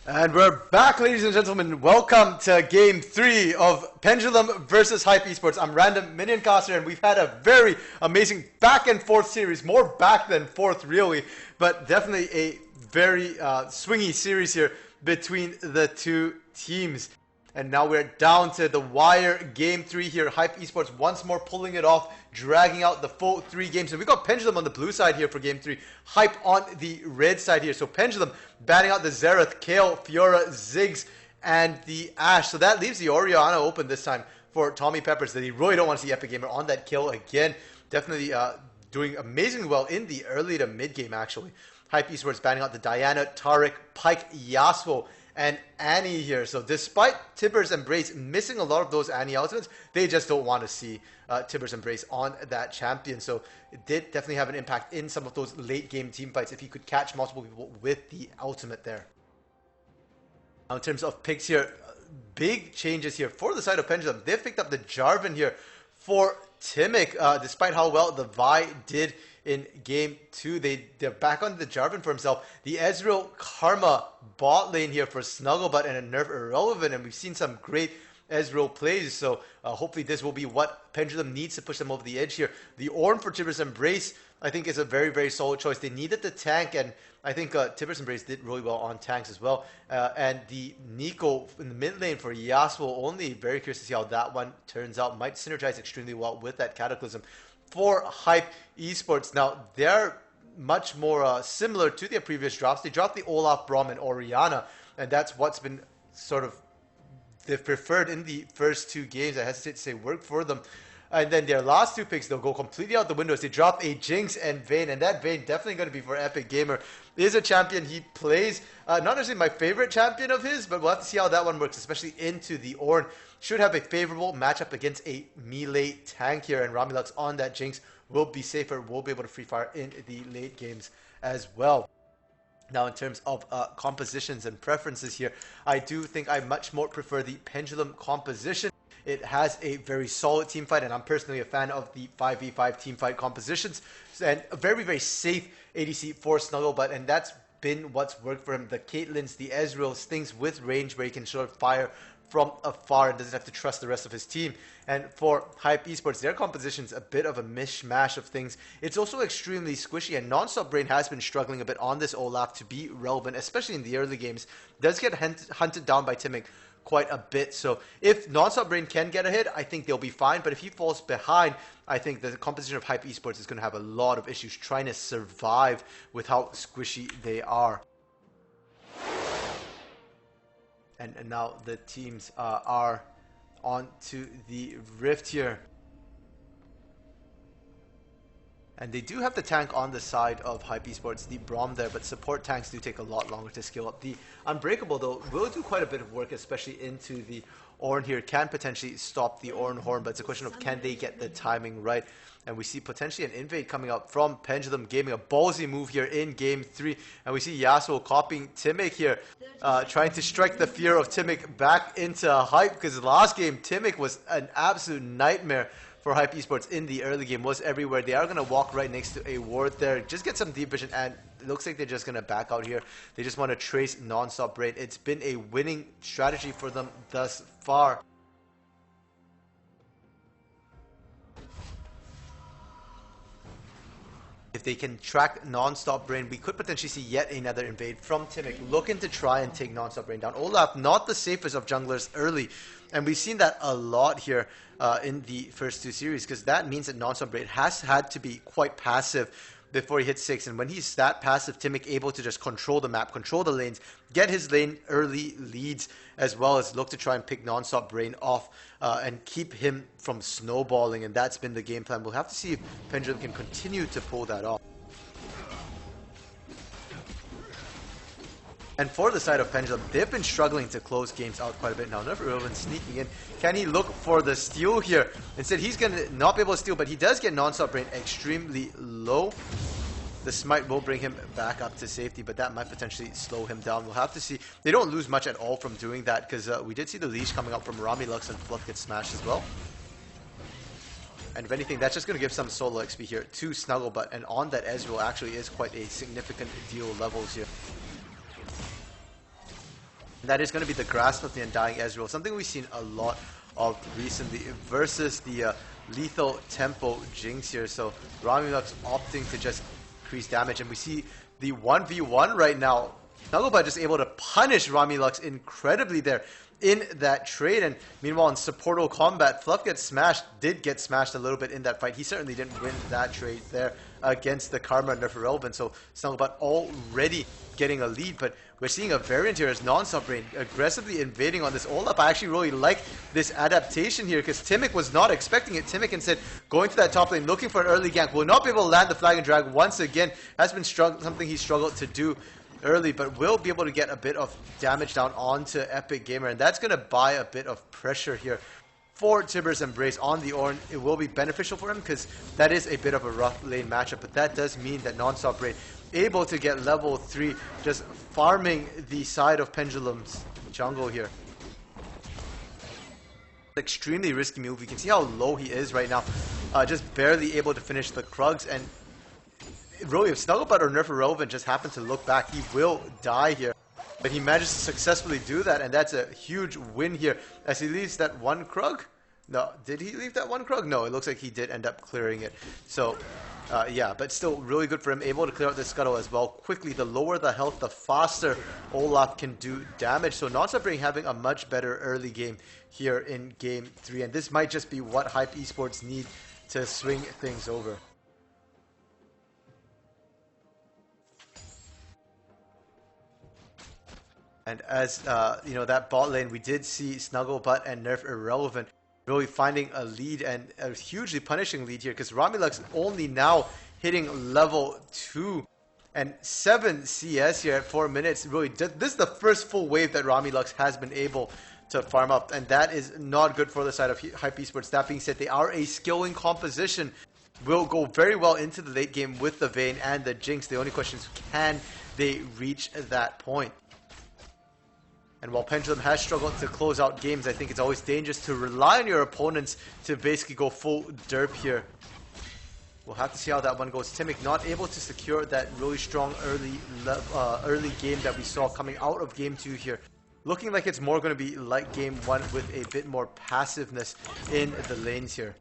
And we're back, ladies and gentlemen. Welcome to Game 3 of Pendulum versus HypE Esports. I'm Random Minion Caster, and we've had a very amazing back and forth series. More back than forth, really, but definitely a very swingy series here between the two teams. And now we're down to the wire, Game 3 here. HypE Esports once more pulling it off, dragging out the full 3 games. And we got Pendulum on the blue side here for Game 3. HypE on the red side here. So Pendulum batting out the Xerath, Kale, Fiora, Ziggs, and the Ashe. So that leaves the Orianna open this time for Tommy Peppers. That he really don't want to see Epic Gamer on that kill again. Definitely doing amazingly well in the early to mid game, actually. HypE Esports batting out the Diana, Taric, Pyke, Yasuo, and Annie here. So despite Tibbers and Brace missing a lot of those Annie ultimates, they just don't want to see Tibbers and Brace on that champion. So it did definitely have an impact in some of those late game team fights if he could catch multiple people with the ultimate there. Now in terms of picks here, big changes here for the side of Pendulum. They've picked up the Jarvan here for Timic, despite how well the Vi did in Game 2. They're back on the Jarvan for himself. The Ezreal Karma bot lane here for Snugglebutt and a Nerf Irrelevant, and we've seen some great Ezreal plays, so hopefully this will be what Pendulum needs to push them over the edge here. The Ornn for Tibbers and Brace, I think, is a very, very solid choice. They needed the tank, and I think Tibbers and Brace did really well on tanks as well. And the Nico in the mid lane for Yasuo only. Very curious to see how that one turns out. Might synergize extremely well with that Cataclysm. For HypE Esports, now they're much more similar to their previous drops. They dropped the Olaf, Braum, and Orianna, and that's what's been sort of the preferred in the first 2 games. I hesitate to say worked for them. And then their last 2 picks, they'll go completely out the windows. They drop a Jinx and Vayne, and that Vayne definitely going to be for Epic Gamer. Is a champion he plays. Not necessarily my favorite champion of his, but we'll have to see how that one works, especially into the Ornn. Should have a favorable matchup against a melee tank here, and Ramilux on that Jinx will be safer, will be able to free fire in the late games as well. Now in terms of compositions and preferences here, I do think I much more prefer the Pendulum composition. It has a very solid team fight, and I'm personally a fan of the 5v5 team fight compositions, and a very, very safe ADC for Snugglebutt, and that's been what's worked for him. The Caitlyn's, the Ezreal's, things with range where he can sort of fire from afar and doesn't have to trust the rest of his team. And for HypE Esports, their composition's a bit of a mishmash of things. It's also extremely squishy, and Nonstop Brain has been struggling a bit on this Olaf to be relevant, especially in the early games. Does get hunted down by Timic quite a bit. So if Nonstop Brain can get ahead, I think they'll be fine. But if he falls behind, I think the composition of HypE Esports is going to have a lot of issues trying to survive with how squishy they are. And now the teams are on to the Rift here. And they do have the tank on the side of HypE Esports, the Braum there, but support tanks do take a lot longer to scale up. The Unbreakable, though, will do quite a bit of work, especially into the Ornn here. Can potentially stop the Ornn Horn, but it's a question of can they get the timing right. And we see potentially an invade coming up from Pendulum Gaming, a ballsy move here in Game 3. And we see Yasuo copying Timic here, trying to strike the fear of Timic back into HypE, because last game Timic was an absolute nightmare for HypE Esports in the early game, was everywhere. They are going to walk right next to a ward there, just get some deep vision, and it looks like they're just going to back out here. They just want to trace Nonstop Brain. It's been a winning strategy for them thus far. If they can track Nonstop Brain, we could potentially see yet another invade from Timic, looking to try and take Nonstop Brain down. Olaf, not the safest of junglers early, and we've seen that a lot here in the first 2 series, because that means that Nonstop Brain has had to be quite passive before he hits 6, and when he's that passive, Timic able to just control the map, control the lanes, get his lane early leads, as well as look to try and pick Nonstop Brain off and keep him from snowballing, and that's been the game plan. We'll have to see if Pendulum can continue to pull that off. And for the side of Pendulum, they've been struggling to close games out quite a bit now. Nerf Irrelevant sneaking in. Can he look for the steal here? Instead, he's going to not be able to steal, but he does get Nonstop Brain extremely low. The smite will bring him back up to safety, but that might potentially slow him down. We'll have to see. They don't lose much at all from doing that, because we did see the leash coming out from Ramilux, and Fluff gets smashed as well. And if anything, that's just going to give some solo XP here to Snugglebutt, and on that Ezreal actually is quite a significant deal levels here. That is going to be the grasp of the Undying Ezreal, something we've seen a lot of recently versus the lethal tempo Jinx here. So Ramilux opting to just increase damage, and we see the 1v1 right now. Snugglebot just able to punish Ramilux incredibly there in that trade, and meanwhile in supportal combat, Fluff did get smashed a little bit in that fight. He certainly didn't win that trade there against the Karma Nerf Irrelevant, so Snugglebot already getting a lead, but we're seeing a variant here as Non-Stop Rain aggressively invading on this Olaf. I actually really like this adaptation here because Timic was not expecting it. Timic instead going to that top lane, looking for an early gank, will not be able to land the Flag and Drag once again. Has been something he struggled to do early, but will be able to get a bit of damage down onto Epic Gamer, and that's going to buy a bit of pressure here for Tibbers Embrace on the Ornn. It will be beneficial for him because that is a bit of a rough lane matchup, but that does mean that Non-Stop Rain able to get level 3, just farming the side of Pendulum's jungle here. Extremely risky move. You can see how low he is right now, just barely able to finish the Krugs, and really, if Snugglebot or Nerf Irrelevant just happen to look back, he will die here. But he manages to successfully do that, and that's a huge win here as he leaves that one Krug. No, did he leave that one Krug? No, it looks like he did end up clearing it. So, yeah, but still really good for him. Able to clear out the Scuttle as well quickly. The lower the health, the faster Olaf can do damage. So Non-Stop Rain having a much better early game here in Game 3. And this might just be what HypE Esports need to swing things over. And as, you know, that bot lane, we did see Snugglebot and Nerf Irrelevant really finding a lead, and a hugely punishing lead here, because Ramilux only now hitting level 2 and 7 CS here at 4 minutes. Really, this is the first full wave that Ramilux has been able to farm up, and that is not good for the side of HypE Esports. That being said, they are a skilling composition. Will go very well into the late game with the Vayne and the Jinx. The only question is, can they reach that point? And while Pendulum has struggled to close out games, I think it's always dangerous to rely on your opponents to basically go full derp here. We'll have to see how that one goes. Timic not able to secure that really strong early game that we saw coming out of Game 2 here. Looking like it's more going to be like Game 1 with a bit more passiveness in the lanes here.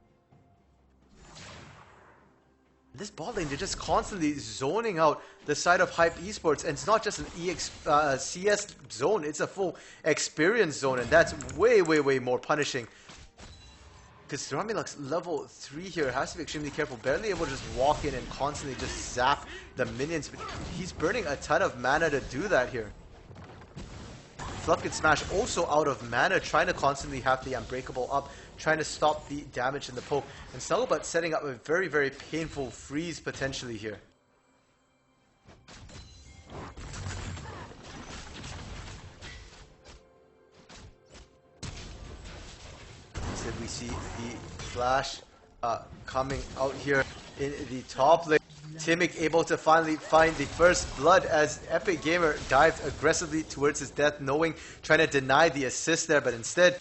This bot lane, they're just constantly zoning out the side of HypE Esports, and it's not just an CS zone, it's a full experience zone, and that's way, way, way more punishing. Because Ramilux level 3 here has to be extremely careful, barely able to just walk in and constantly just zap the minions, but he's burning a ton of mana to do that here. Fluff gets smashed also out of mana, trying to constantly have the Unbreakable up, trying to stop the damage in the poke. And Snugglebot setting up a very, very painful freeze potentially here. So we see the flash coming out here in the top lane. Timic able to finally find the first blood as Epic Gamer dived aggressively towards his death, trying to deny the assist there, but instead,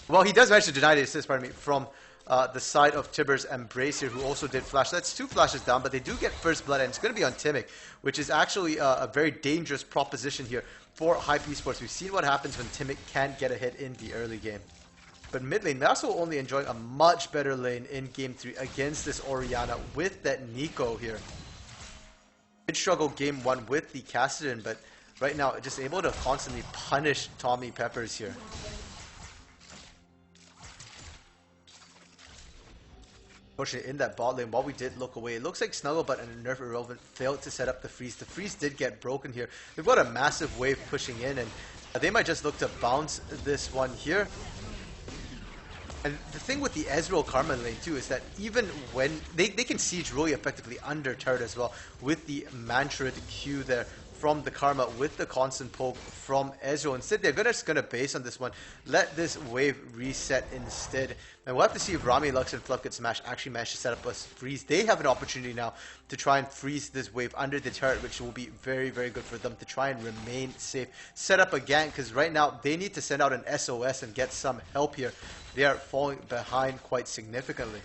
well, he does manage to deny the assist, pardon me, from the side of Tibbers Embrace here, who also did flash. That's 2 flashes down, but they do get first blood, and it's going to be on Timic, which is actually a very dangerous proposition here for HypE Esports. We've seen what happens when Timic can't get a hit in the early game. But mid lane, Maso only enjoying a much better lane in Game 3 against this Orianna with that Nico here. Did struggle Game 1 with the Cassidy, but right now just able to constantly punish Tommy Peppers here. Unfortunately, in that bot lane, while we did look away, it looks like Snugglebot and Nerf Irrelevant failed to set up the freeze. The freeze did get broken here. They've got a massive wave pushing in, and they might just look to bounce this one here. And the thing with the Ezreal Karma lane too is that even when they can siege really effectively under turret as well with the Mantrid Q there from the Karma with the constant poke from Ezreal. Instead, they're just going to base on this one, let this wave reset instead. And we'll have to see if Ramilux and Fluff Get Smashed actually manage to set up a freeze. They have an opportunity now to try and freeze this wave under the turret, which will be very, very good for them to try and remain safe. Set up a gank, because right now they need to send out an SOS and get some help here. They are falling behind quite significantly.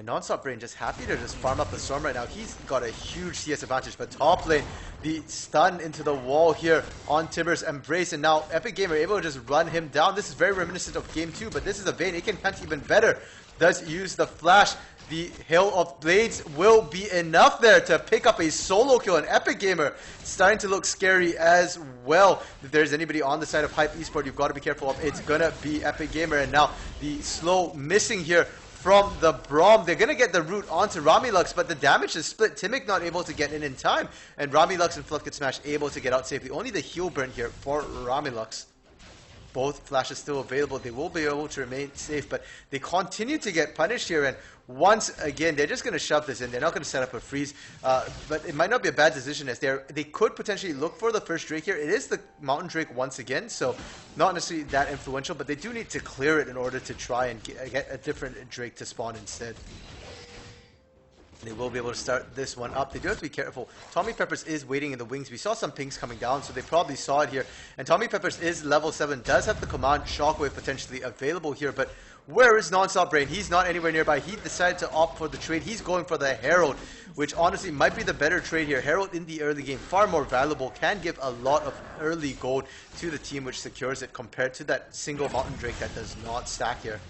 And Nonstop Brain just happy to just farm up the Storm right now. He's got a huge CS advantage, but top lane, the stun into the wall here on Tibbers Embrace, and now Epic Gamer able to just run him down. This is very reminiscent of Game 2, but this is a Vayne. It can hunt even better. Does use the flash. The Hail of Blades will be enough there to pick up a solo kill. And Epic Gamer starting to look scary as well. If there's anybody on the side of HypE Esports you've got to be careful of, it's going to be Epic Gamer. And now the slow missing here from the Braum. They're going to get the root onto Ramilux, but the damage is split. Timic not able to get in time. And Ramilux and Fluff Get Smash able to get out safely. Only the heal burn here for Ramilux. Both flashes still available. They will be able to remain safe, but they continue to get punished here. And once again, they're just going to shove this in. They're not going to set up a freeze, but it might not be a bad decision as they could potentially look for the first Drake here. It is the Mountain Drake once again, so not necessarily that influential, but they do need to clear it in order to try and get a different Drake to spawn instead. They will be able to start this one up. They do have to be careful. Tommy Peppers is waiting in the wings. We saw some pings coming down, so they probably saw it here. And Tommy Peppers is level 7, does have the command Shockwave potentially available here, but where is Nonstop Brain? He's not anywhere nearby. He decided to opt for the trade. He's going for the Herald, which honestly might be the better trade here. Herald in the early game, far more valuable, can give a lot of early gold to the team, which secures it compared to that single Mountain Drake that does not stack here.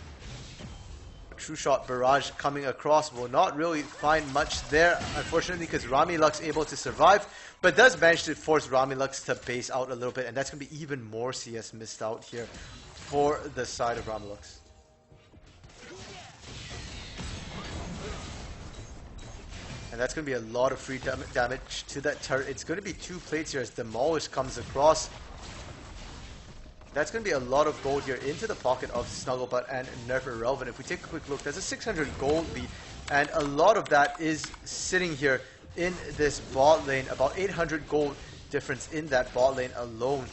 True Shot Barrage coming across will not really find much there, unfortunately, because Ramilux able to survive, but does manage to force Ramilux to base out a little bit, and that's going to be even more CS missed out here for the side of Ramilux. And that's going to be a lot of free damage to that turret. It's going to be 2 plates here as Demolish comes across. That's going to be a lot of gold here into the pocket of Snugglebutt and Nerf Irrelevant. If we take a quick look, there's a 600 gold lead, and a lot of that is sitting here in this bot lane. About 800 gold difference in that bot lane alone.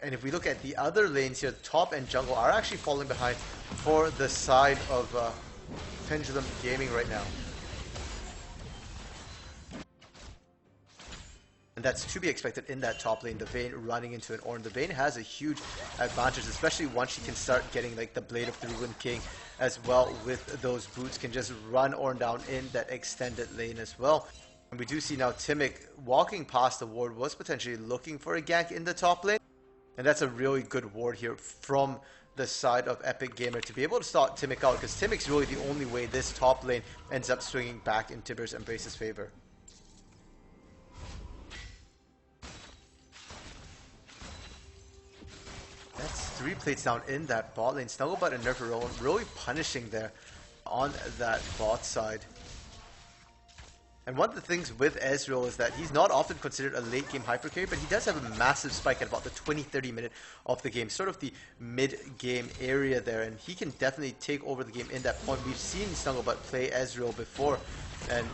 And if we look at the other lanes here, top and jungle are actually falling behind for the side of Pendulum Gaming right now. And that's to be expected in that top lane, the Vayne running into an Ornn. The Vayne has a huge advantage, especially once she can start getting like the Blade of the Ruined King as well with those boots, can just run Ornn down in that extended lane as well. And we do see now Timic walking past the ward, was potentially looking for a gank in the top lane. And that's a really good ward here from the side of Epic Gamer to be able to start Timic out, because Timic's really the only way this top lane ends up swinging back in Tibbers Embrace's favor. That's 3 plates down in that bot lane. Snugglebutt and Nerf Irrelevant really punishing there on that bot side. And one of the things with Ezreal is that he's not often considered a late game hyper carry, but he does have a massive spike at about the 20-30 minute of the game, sort of the mid game area there, and he can definitely take over the game in that point. We've seen Snugglebutt play Ezreal before, and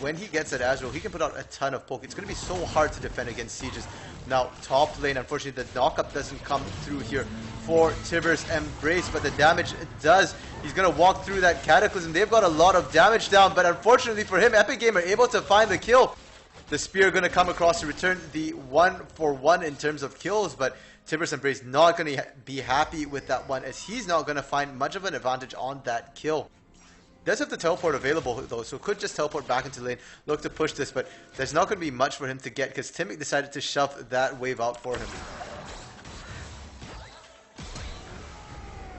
when he gets at Ezreal, he can put out a ton of poke. It's going to be so hard to defend against sieges. Now, top lane, unfortunately, the knockup doesn't come through here for Tibbers Embrace, but the damage does. He's going to walk through that Cataclysm. They've got a lot of damage down, but unfortunately for him, Epic Gamer able to find the kill. The Spear going to come across to return the 1-for-1 in terms of kills, but Tibbers Embrace not going to be happy with that one, as he's not going to find much of an advantage on that kill. Does have the teleport available though, so could just teleport back into lane, look to push this, but there's not going to be much for him to get because Timic decided to shove that wave out for him.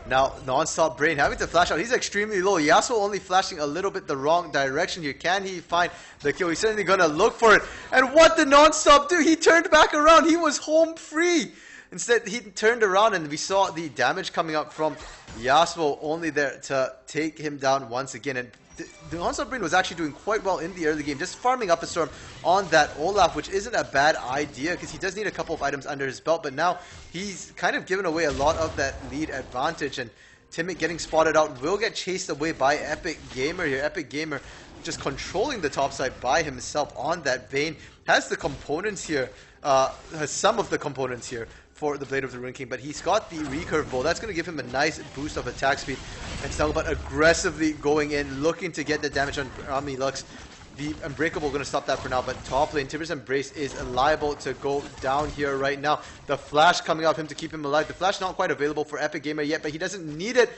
Now, Nonstop Brain having to flash out. He's extremely low. Yasuo only flashing a little bit the wrong direction here. Can he find the kill? He's certainly going to look for it. And what did Nonstop do? He turned back around. He was home free. Instead, he turned around and we saw the damage coming up from Yasuo only there to take him down once again. And the Nonstop Brain was actually doing quite well in the early game, just farming up a storm on that Olaf, which isn't a bad idea because he does need a couple of items under his belt, but now he's kind of given away a lot of that lead advantage, and Timic getting spotted out will get chased away by Epic Gamer here. Epic Gamer just controlling the top side by himself on that Vayne, has the components here, has some of the components here for the Blade of the Ruined King, but he's got the recurve bow. That's going to give him a nice boost of attack speed. And Snugglebutt aggressively going in, looking to get the damage on Ramilux. The Unbreakable going to stop that for now, but top lane, Tibbers Embrace is liable to go down here right now. The flash coming out him to keep him alive. The flash not quite available for Epic Gamer yet, but he doesn't need it.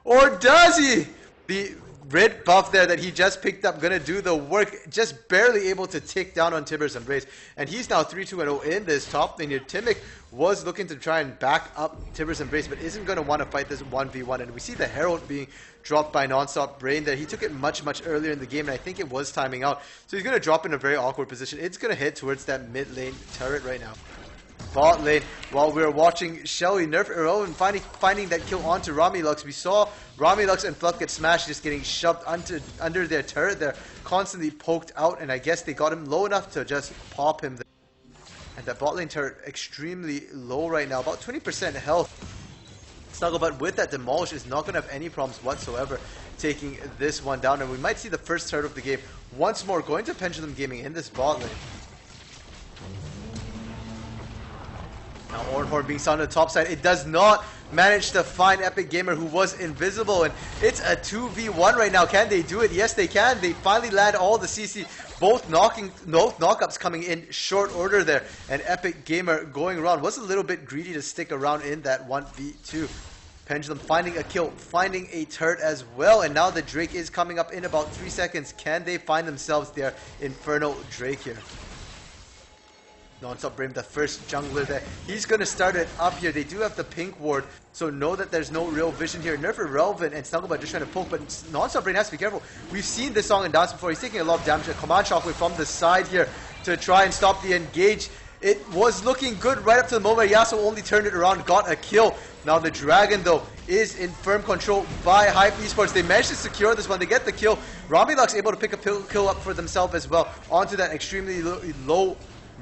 Or does he? The red buff there that he just picked up, gonna do the work, just barely able to tick down on Tibbers Embrace. And he's now 3-2-0 in this top lane here. Timic was looking to try and back up Tibbers Embrace, but isn't gonna want to fight this 1v1. And we see the Herald being dropped by Nonstop Brain there. He took it much earlier in the game, and I think it was timing out. So he's gonna drop in a very awkward position. It's gonna head towards that mid lane turret right now. Bot lane, while we were watching Shelly nerf Irrelevant finding that kill onto Ramilux, we saw Ramilux and Fluff get smashed, just getting shoved under their turret there, constantly poked out, and I guess they got him low enough to just pop him there. And that bot lane turret extremely low right now, about 20% health. Snugglebutt with that demolish is not going to have any problems whatsoever taking this one down, and we might see the first turret of the game once more going to Pendulum Gaming in this bot lane. Now Ornhorn being sounded on the top side. It does not manage to find Epic Gamer, who was invisible, and it's a 2v1 right now. Can they do it? Yes, they can. They finally land all the CC. Both knockups coming in short order there, and Epic Gamer going around was a little bit greedy to stick around in that 1v2. Pendulum finding a kill, finding a turret as well, and now the Drake is coming up in about 3 seconds. Can they find themselves their Inferno Drake here? Nonstop Brain, the first jungler there. He's going to start it up here. They do have the pink ward, so know that there's no real vision here. Nerf Irrelevant and Snugglebutt just trying to poke, but Nonstop Brain has to be careful. We've seen this song and dance before. He's taking a lot of damage. A command shockwave from the side here to try and stop the engage. It was looking good right up to the moment. Yasuo only turned it around, got a kill. Now the Dragon, though, is in firm control by HypE Esports. They managed to secure this one. They get the kill. Ramilux able to pick a kill up for themselves as well onto that extremely low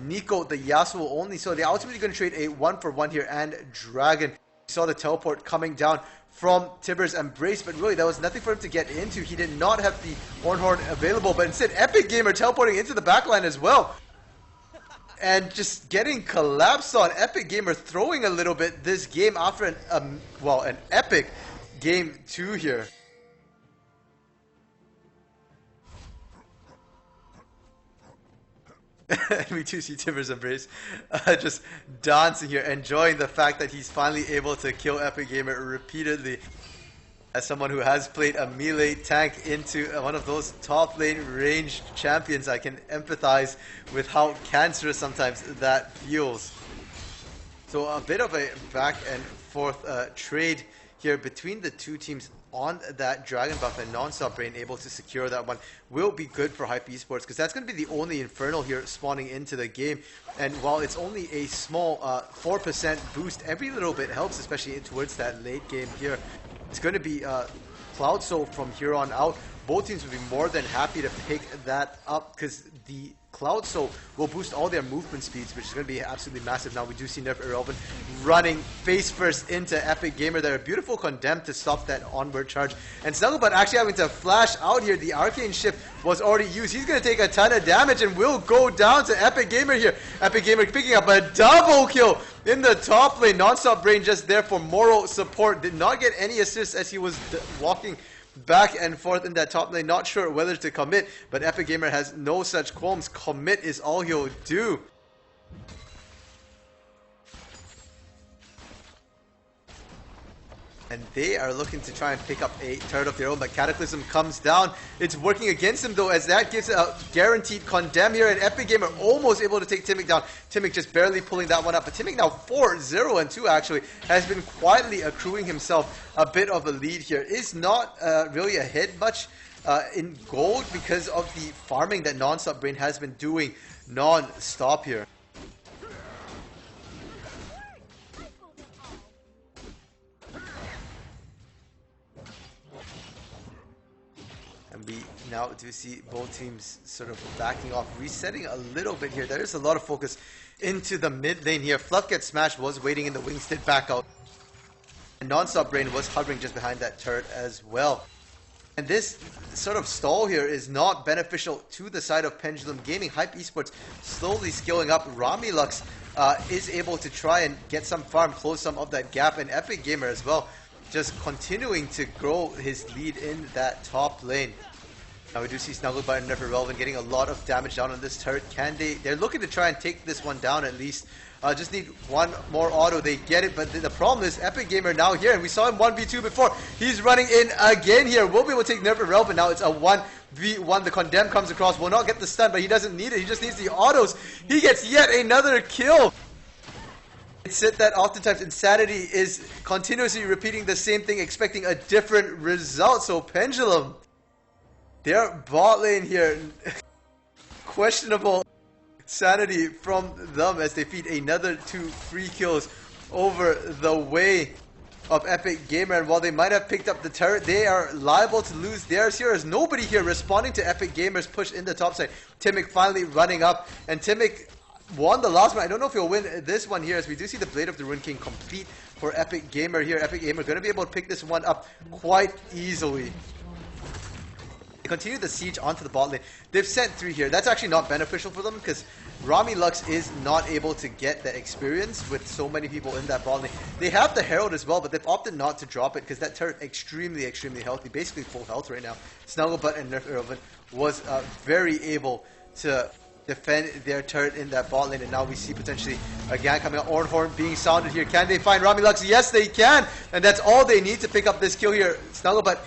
Nico, the Yasuo only. So they're ultimately going to trade a 1-for-1 here, and Dragon. We saw the teleport coming down from Tibbers Embrace, but really that was nothing for him to get into. He did not have the Ornhorn available, but instead Epic Gamer teleporting into the backline as well. And just getting collapsed on. Epic Gamer throwing a little bit this game after an epic game 2 here. We do see Tibbers Embrace just dancing here, enjoying the fact that he's finally able to kill Epic Gamer repeatedly. As someone who has played a melee tank into one of those top lane ranged champions, I can empathize with how cancerous sometimes that feels. So a bit of a back and forth trade here between the two teams on that Dragon buff, and Nonstop Brain able to secure that one will be good for HypE Esports, because that's going to be the only Infernal here spawning into the game. And while it's only a small 4% boost, every little bit helps, especially towards that late game here. It's going to be Cloud Soul from here on out. Both teams will be more than happy to pick that up, because the Cloud Soul will boost all their movement speeds, which is going to be absolutely massive. Now we do see Nerf Irrelevant running face first into Epic Gamer there. A beautiful condemn to stop that onward charge. And Snugglebutt actually having to flash out here. The Arcane Shift was already used. He's going to take a ton of damage and will go down to Epic Gamer here. Epic Gamer picking up a double kill in the top lane. Nonstop Brain just there for moral support. Did not get any assists as he was walking back and forth in that top lane, not sure whether to commit, but Epic Gamer has no such qualms. Commit is all he'll do. And they are looking to try and pick up a turret of their own, but Cataclysm comes down. It's working against him though, as that gives a guaranteed condemn here, and Epic Gamer almost able to take Timic down. Timic just barely pulling that one up, but Timic now 4-0-2 actually, has been quietly accruing himself a bit of a lead here. Is not really ahead much in gold because of the farming that Nonstop Brain has been doing non-stop here. We now do see both teams sort of backing off, resetting a little bit here. There is a lot of focus into the mid lane here. Fluff gets smashed, was waiting in the wings, did back out. And Nonstop Brain was hovering just behind that turret as well. And this sort of stall here is not beneficial to the side of Pendulum Gaming. HypE Esports slowly scaling up. Ramilux is able to try and get some farm, close some of that gap, and Epic Gamer as well, just continuing to grow his lead in that top lane. Now we do see Snugglebot and Irrelevant getting a lot of damage down on this turret. They're looking to try and take this one down at least. Just need one more auto. They get it, but the problem is Epic Gamer now here, and we saw him 1v2 before. He's running in again here. We'll be able to take Irrelevant. Now it's a 1v1. The Condemn comes across. Will not get the stun, but he doesn't need it. He just needs the autos. He gets yet another kill. It's said that oftentimes Insanity is continuously repeating the same thing, expecting a different result. So Pendulum, their bot lane here, questionable sanity from them as they feed another 2 free kills over the way of Epic Gamer. And while they might have picked up the turret, they are liable to lose theirs here, as nobody here responding to Epic Gamer's push in the top side. Timic finally running up, and Timic won the last one. I don't know if he'll win this one here, as we do see the Blade of the Ruin King complete for Epic Gamer here. Epic Gamer going to be able to pick this one up quite easily. Continue the siege onto the bot lane. They've sent 3 here. That's actually not beneficial for them, because Rami Lux is not able to get that experience with so many people in that bot lane. They have the Herald as well, but they've opted not to drop it because that turret extremely healthy, basically full health right now. Snugglebot and Irrelevant was very able to defend their turret in that bot lane, and now we see potentially a gang coming out. Ornhorn being sounded here. Can they find Rami Lux? Yes, they can, and that's all they need to pick up this kill here. Snugglebot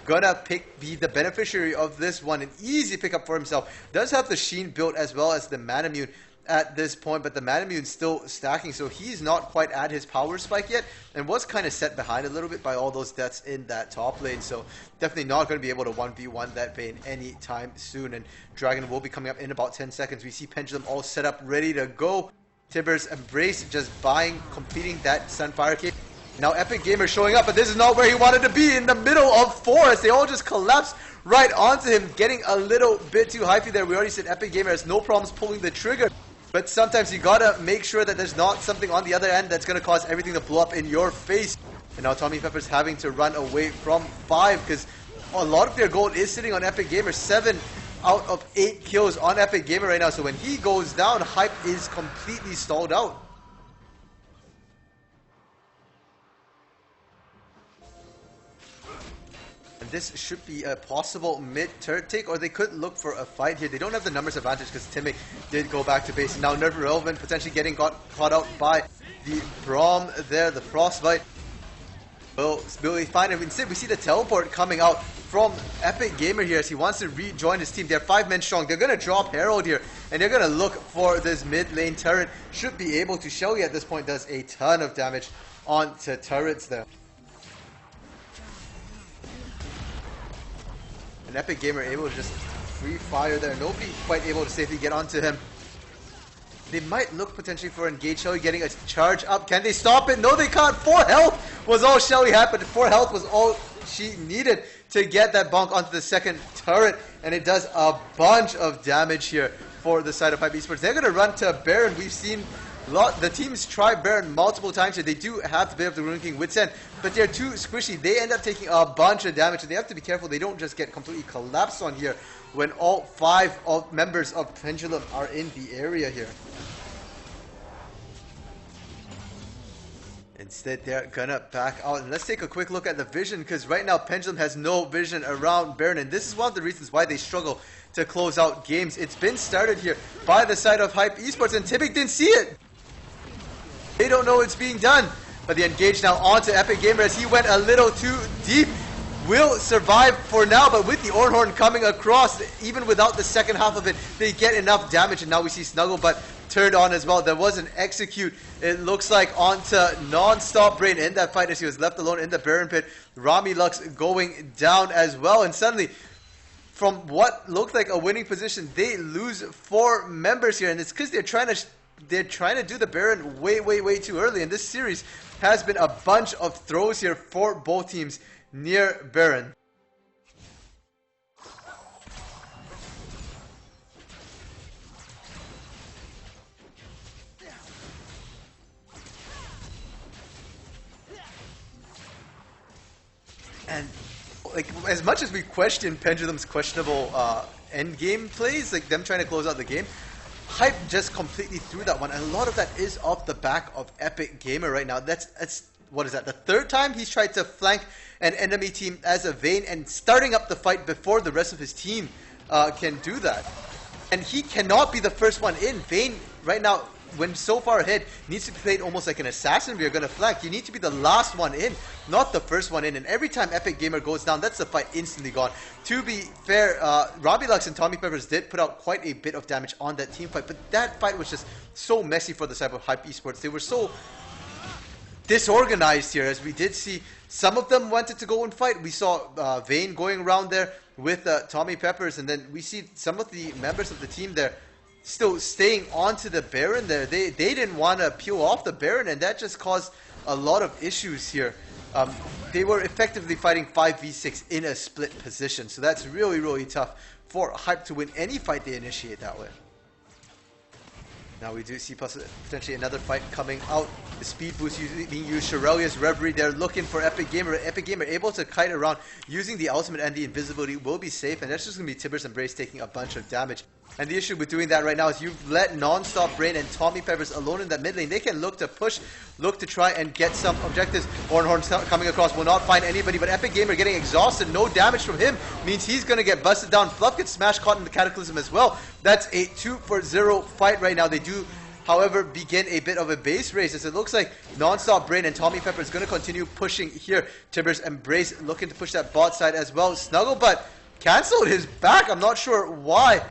gonna be the beneficiary of this one. An easy pickup for himself. Does have the Sheen built as well as the Manamune at this point, but the Manamune's still stacking, so he's not quite at his power spike yet, and was kind of set behind a little bit by all those deaths in that top lane, so definitely not going to be able to 1v1 that Bane anytime soon. And Dragon will be coming up in about 10 seconds. We see Pendulum all set up, ready to go. Tibbers Embrace just completing that Sunfire Cave. Now Epic Gamer showing up, but this is not where he wanted to be, in the middle of forest. They all just collapse right onto him, getting a little bit too hypey there. We already said Epic Gamer has no problems pulling the trigger, but sometimes you gotta make sure that there's not something on the other end that's gonna cause everything to blow up in your face. And now Tommy Pepper's having to run away from 5, because a lot of their gold is sitting on Epic Gamer. 7 out of 8 kills on Epic Gamer right now, so when he goes down, HypE is completely stalled out. This should be a possible mid-turret take, or they could look for a fight here. They don't have the numbers advantage because Timic did go back to base. And now Irrelevant potentially getting caught out by the Braum there, the Frostbite. Will he find him? Instead, we see the teleport coming out from Epic Gamer here as he wants to rejoin his team. They're 5 men strong. They're going to drop Herald here, and they're going to look for this mid lane turret. Should be able to. Shelly at this point does a ton of damage onto turrets there. And Epic Gamer able to just free fire there. Nobody quite able to safely get onto him. They might look potentially for engage. Shelly getting a charge up. Can they stop it? No, they can't. 4 health was all Shelly had, but 4 health was all she needed to get that bonk onto the second turret. And it does a bunch of damage here for the side of HypE Esports. They're going to run to Baron. We've seen the teams try Baron multiple times here. They do have to Blade of the Ruin King with Sen, but they're too squishy. They end up taking a bunch of damage, and they have to be careful they don't just get completely collapsed on here when all 5 members of Pendulum are in the area here. Instead, they're gonna back out. And let's take a quick look at the vision, because right now Pendulum has no vision around Baron, and this is one of the reasons why they struggle to close out games. It's been started here by the side of HypE Esports, and Timic didn't see it. They don't know it's being done, but the engage now onto Epic Gamer as he went a little too deep. Will survive for now, but with the Ornhorn coming across, even without the second half of it, they get enough damage, and now we see Snugglebot turned on as well. There was an execute, it looks like, onto Non-Stop Brain in that fight as he was left alone in the Baron Pit. Rami Lux going down as well, and suddenly, from what looked like a winning position, they lose 4 members here, and it's because they're trying to do the Baron way too early, and this series has been a bunch of throws here for both teams near Baron. And like, as much as we question Pendulum's questionable end game plays, like them trying to close out the game, HypE just completely threw that one, and a lot of that is off the back of Epic Gamer right now. That's what is that, the third time he's tried to flank an enemy team as a Vayne and starting up the fight before the rest of his team can do that. And he cannot be the first one in. Vayne, right now, when so far ahead, needs to be played almost like an assassin if you're going to flank. You need to be the last one in, not the first one in. And every time Epic Gamer goes down, that's the fight instantly gone. To be fair, Robbie and Tommy Peppers did put out quite a bit of damage on that team fight, but that fight was just so messy for the side of HypE Esports. They were so disorganized here, as we did see some of them wanted to go and fight. We saw Vayne going around there with Tommy Peppers, and then we see some of the members of the team there still staying onto the Baron there. They didn't want to peel off the Baron, and that just caused a lot of issues here. They were effectively fighting 5v6 in a split position, so that's really, really tough for HypE to win any fight they initiate that way. Now we do see potentially another fight coming out. The speed boost being used, Shirelia's Reverie, they're looking for Epic Gamer. Epic Gamer able to kite around using the ultimate and the invisibility will be safe, and that's just going to be Tibbers and Brace taking a bunch of damage. And the issue with doing that right now is you've let Non-Stop Brain and Tommy Peppers alone in that mid lane. They can look to push, look to try and get some objectives. Ornhorn coming across will not find anybody, but Epic Gamer getting exhausted. No damage from him means he's going to get busted down. Fluff gets smash caught in the Cataclysm as well. That's a 2-for-0 fight right now. They do, however, begin a bit of a base race, as it looks like Non-Stop Brain and Tommy Pepper is going to continue pushing here. Tibbers and Brace looking to push that bot side as well. Snugglebutt cancelled his back. I'm not sure why.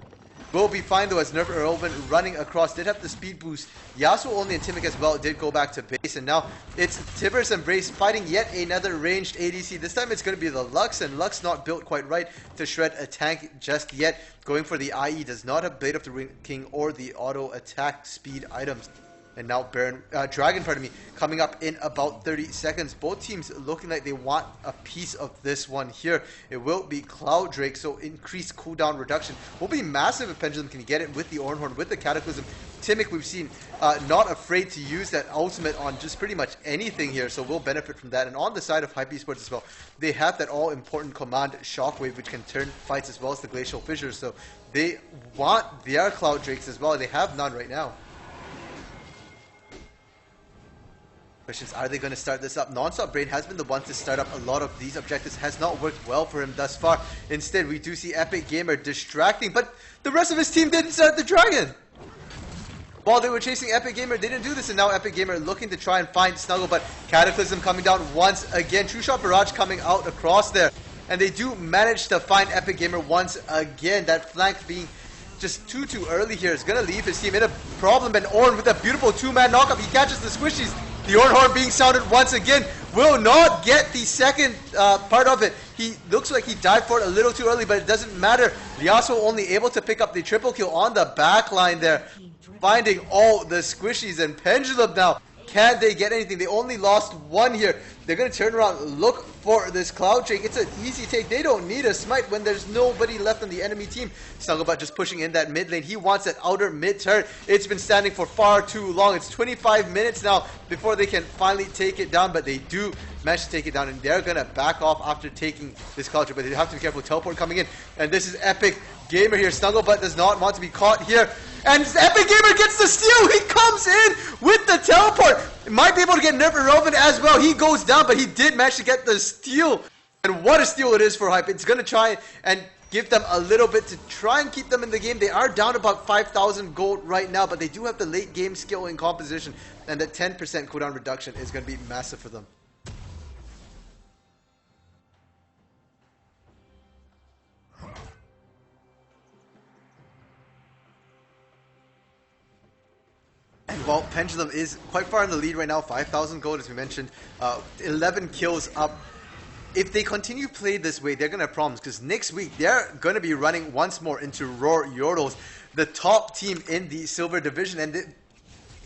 Will be fine though, as Nerf Irrelevant running across did have the speed boost. Yasuo only and Timic as well did go back to base, and now it's Tibbers and Brace fighting yet another ranged ADC. This time it's going to be the Lux, and Lux not built quite right to shred a tank just yet. Going for the IE, does not have Blade of the Ring King or the auto attack speed items. And now Dragon, coming up in about 30 seconds. Both teams looking like they want a piece of this one here. It will be Cloud Drake, so increased cooldown reduction will be massive if Pendulum can get it with the Ornhorn, with the Cataclysm. Timic, we've seen not afraid to use that ultimate on just pretty much anything here, so we'll benefit from that. And on the side of HypE Esports as well, they have that all-important command Shockwave, which can turn fights as well as the Glacial Fissures, so they want their Cloud Drakes as well. They have none right now. Questions, are they going to start this up? Non-Stop Brain has been the one to start up a lot of these objectives. Has not worked well for him thus far. Instead, we do see Epic Gamer distracting, but the rest of his team didn't start the Dragon. While they were chasing Epic Gamer, they didn't do this, and now Epic Gamer looking to try and find Snuggle, but Cataclysm coming down once again. True Shot Barrage coming out across there, and they do manage to find Epic Gamer once again. That flank being just too early here is going to leave his team in a problem, and Ornn with a beautiful two-man knockup. He catches the squishies. The Ornhorn being sounded once again, will not get the second part of it. He looks like he died for it a little too early, but it doesn't matter. Yasuo only able to pick up the triple kill on the back line there, finding all the squishies. And Pendulum now, can they get anything? They only lost one here. They're going to turn around, look for this Cloud Drake. It's an easy take. They don't need a smite when there's nobody left on the enemy team. Snugglebutt just pushing in that mid lane. He wants that outer mid turret. It's been standing for far too long. It's 25 minutes now before they can finally take it down, but they do manage to take it down, and they're going to back off after taking this Cloud Drake, but they have to be careful. Teleport coming in, and this is Epic Gamer here. Snugglebutt does not want to be caught here, and Epic Gamer gets the steal. He comes in with the teleport. Might be able to get Nerf Irrelevant as well. He goes down, but he did manage to get the steal. And what a steal it is for HypE. It's going to try and give them a little bit to try and keep them in the game. They are down about 5,000 gold right now, but they do have the late game skill and composition, and the 10% cooldown reduction is going to be massive for them. And while Pendulum is quite far in the lead right now, 5,000 gold as we mentioned, 11 kills up. If they continue to play this way, they're going to have problems, because next week they're going to be running once more into Roar Yordles, the top team in the Silver Division. And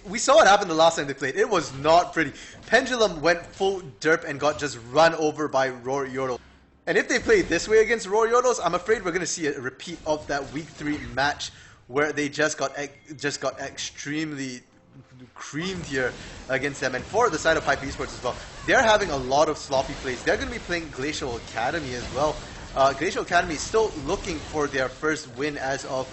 we saw what happened the last time they played. It was not pretty. Pendulum went full derp and got just run over by Roar Yordles. And if they play this way against Roar Yordles, I'm afraid we're going to see a repeat of that week 3 match where they just got extremely creamed here against them. And for the side of HypE Esports as well, they're having a lot of sloppy plays. They're going to be playing Glacial Academy as well. Glacial Academy is still looking for their first win as of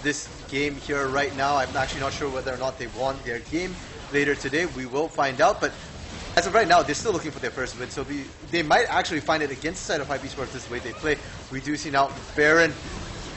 this game here right now. I'm actually not sure whether or not they won their game later today. We will find out, but As of right now, they're still looking for their first win, so they might actually find it against the side of HypE Esports this way they play. We do see now Baron,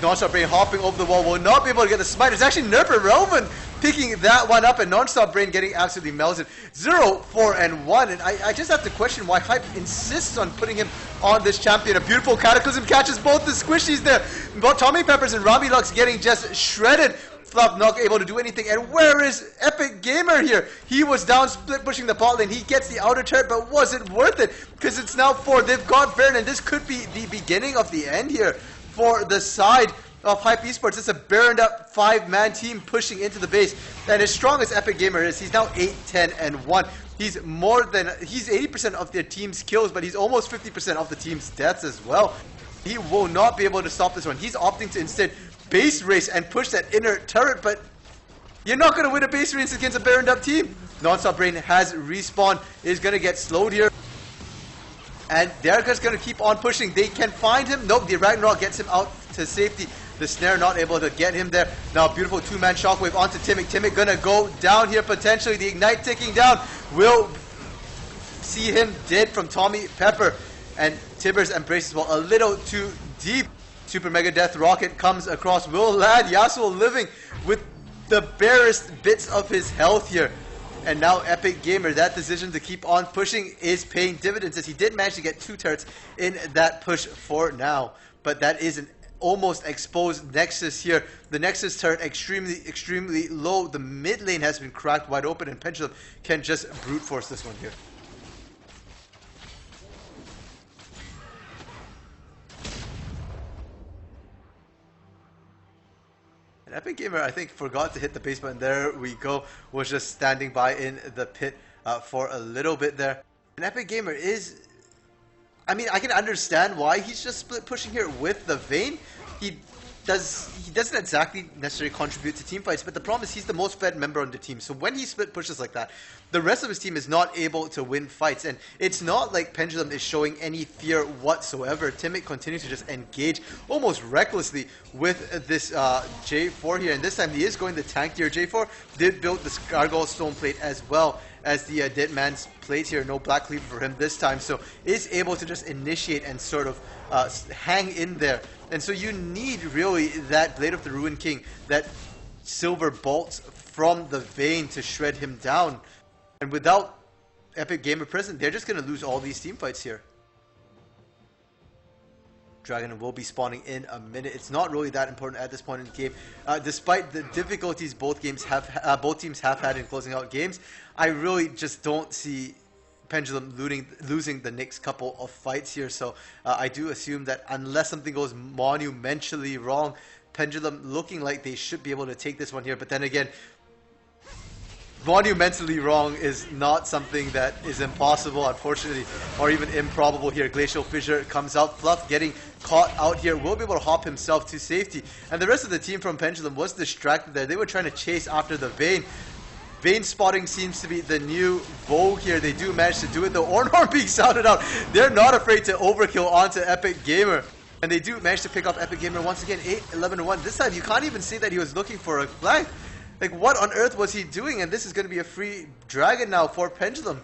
Nonstop Brain hopping over the wall, will not be able to get the smite. It's actually Nerf and Relvin picking that one up, and Nonstop Brain getting absolutely melted. 0, 4, and 1, and I just have to question why HypE insists on putting him on this champion. A beautiful Cataclysm catches both the squishies there. Both Tommy Peppers and Rami Lux getting just shredded. Fluff not able to do anything, and where is Epic Gamer here? He was down split pushing the bot lane. He gets the outer turret, but was it worth it? Because it's now 4. They've got Baron, and this could be the beginning of the end here for the side of HypE Esports. It's a Baroned up 5-man team pushing into the base, and as strong as Epic Gamer is, he's now 8, 10, and 1. He's 80% of their team's kills, but he's almost 50% of the team's deaths as well. He will not be able to stop this one. He's opting to instead base race and push that inner turret, but you're not going to win a base race against a Baroned up team. Nonstop Brain has respawn, is going to get slowed here, and they're just going to keep on pushing. They can find him. Nope, the Ragnarok gets him out to safety. The snare not able to get him there. Now beautiful 2-man shockwave onto Timic. Timic gonna go down here potentially. The ignite ticking down. Will see him dead from Tommy Pepper, and Tibbers embraces well a little too deep. Super Mega Death Rocket comes across, will land. Yasuo living with the barest bits of his health here. And now Epic Gamer, that decision to keep on pushing is paying dividends, as he did manage to get 2 turrets in that push for now. But that is an almost exposed Nexus here. The Nexus turret extremely low. The mid lane has been cracked wide open, and Pendulum can just brute force this one here. And Epic Gamer, I think, forgot to hit the base button. There we go. Was just standing by in the pit for a little bit there. And Epic Gamer is... I mean, I can understand why he's just split pushing here with the Vayne. He doesn't exactly necessarily contribute to team fights, but the problem is he's the most fed member on the team. So when he split pushes like that, the rest of his team is not able to win fights. And it's not like Pendulum is showing any fear whatsoever. Timic continues to just engage almost recklessly with this J4 here. And this time he is going the tankier J4. Did build the Gargoyle Stone Plate as well as the Dead Man's Plate here. No Black Cleaver for him this time. So is able to just initiate and sort of hang in there. And so you need really that Blade of the Ruined King, that silver bolts from the Vayne to shred him down. And without Epic Gamer present, they're just going to lose all these team fights here. Dragon will be spawning in a minute. It's not really that important at this point in the game. Despite the difficulties both teams have had in closing out games, I really just don't see Pendulum losing the next couple of fights here. So I do assume that unless something goes monumentally wrong, Pendulum looking like they should be able to take this one here. But then again, monumentally wrong is not something that is impossible, unfortunately, or even improbable here. Glacial Fissure comes out. Fluff getting caught out here, will be able to hop himself to safety. And the rest of the team from Pendulum was distracted there. They were trying to chase after the Vayne. Vayne spotting seems to be the new vogue here. They do manage to do it though. Ornhorn being sounded out. They're not afraid to overkill onto Epic Gamer. And they do manage to pick off Epic Gamer once again. 8, 11, 1. This time you can't even say that he was looking for a flank. Like, what on earth was he doing? And this is going to be a free dragon now for Pendulum.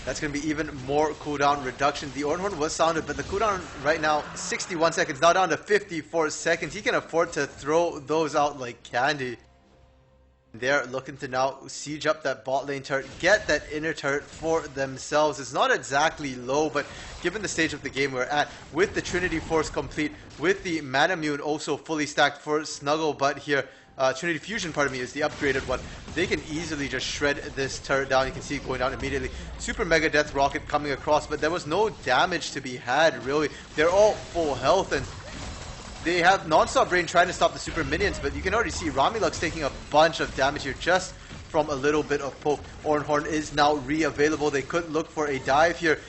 That's going to be even more cooldown reduction. The Ornhorn was sounded, but the cooldown right now, 61 seconds, now down to 54 seconds. He can afford to throw those out like candy. They're looking to now siege up that bot lane turret, get that inner turret for themselves. It's not exactly low, but given the stage of the game we're at, with the Trinity Force complete, with the Manamune also fully stacked for Snugglebutt here, Trinity Fusion, pardon me, is the upgraded one. They can easily just shred this turret down. You can see it going down immediately. Super Mega Death Rocket coming across, but there was no damage to be had, really. They're all full health, and they have Nonstop Brain trying to stop the super minions, but you can already see Ramilux taking a bunch of damage here just from a little bit of poke. Ornhorn is now re-available. They could look for a dive here.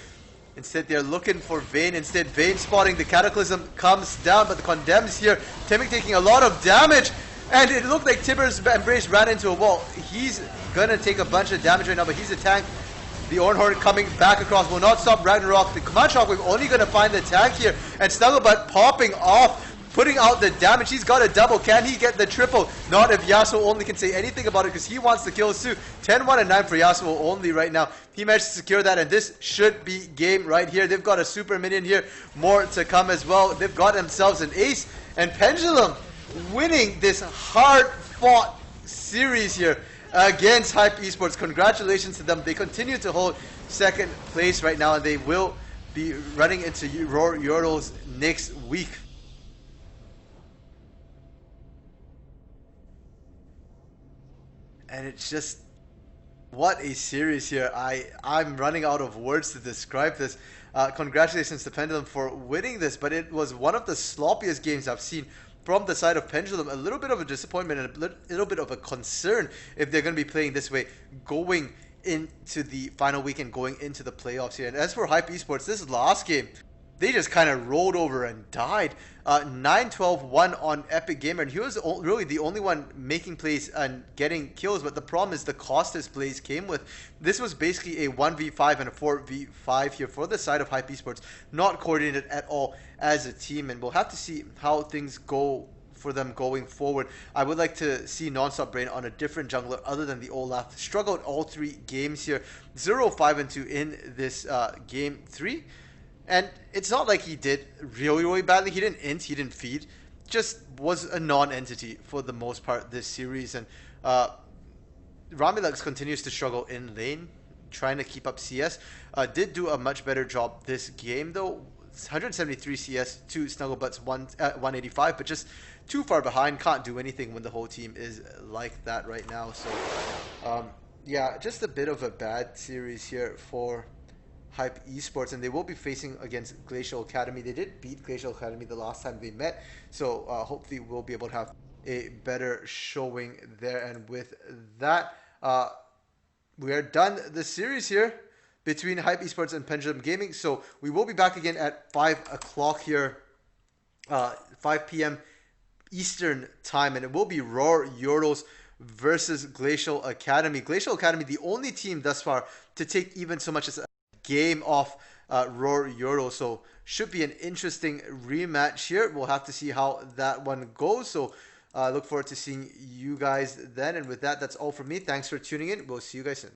Instead, they're looking for Vayne. Instead, Vayne spotting the Cataclysm comes down, but the Condemns here. Timic taking a lot of damage. And it looked like Tibbers Embrace ran into a wall. He's gonna take a bunch of damage right now, but he's a tank. The Ornhorn coming back across will not stop Ragnarok. The Command Shockwave only gonna find the tank here. And Snugglebutt popping off putting out the damage. He's got a double. Can he get the triple? Not if Yasuo only can say anything about it, because he wants the kills too. 10-1 and 9 for Yasuo only right now. He managed to secure that, and this should be game right here. They've got a super minion here. More to come as well. They've got themselves an ace, and Pendulum winning this hard-fought series here against HypE Esports. Congratulations to them. They continue to hold second place right now, and they will be running into Euros next week. And it's just, what a series here. I'm running out of words to describe this. Congratulations to Pendulum for winning this, but it was one of the sloppiest games I've seen from the side of Pendulum. A little bit of a disappointment and a little bit of a concern if they're going to be playing this way going into the final week and going into the playoffs here. And as for HypE Esports, this last game, they just kind of rolled over and died. 9-12-1 on Epic Gamer, and he was really the only one making plays and getting kills, but the problem is the cost his plays came with. This was basically a 1v5 and a 4v5 here for the side of HypE Esports, not coordinated at all as a team, and we'll have to see how things go for them going forward. I would like to see Nonstop Brain on a different jungler other than the Olaf. Struggled all 3 games here. 0-5-2 in this game 3. And it's not like he did really, really badly. He didn't int, he didn't feed. Just was a non-entity for the most part this series. And Ramilux continues to struggle in lane, trying to keep up CS. Did do a much better job this game though. 173 CS to Snugglebutt's 185, but just too far behind. Can't do anything when the whole team is like that right now. So yeah, just a bit of a bad series here for HypE Esports, and they will be facing against Glacial Academy. They did beat Glacial Academy the last time they met, so hopefully we'll be able to have a better showing there. And with that, we are done the series here between HypE Esports and Pendulum Gaming. So we will be back again at 5 o'clock here, 5 p.m. Eastern time, and it will be Raw Euros versus Glacial Academy. Glacial Academy, the only team thus far to take even so much as a game off Raw Euros, so should be an interesting rematch here. We'll have to see how that one goes. So look forward to seeing you guys then. And with that, that's all from me. Thanks for tuning in. We'll see you guys soon.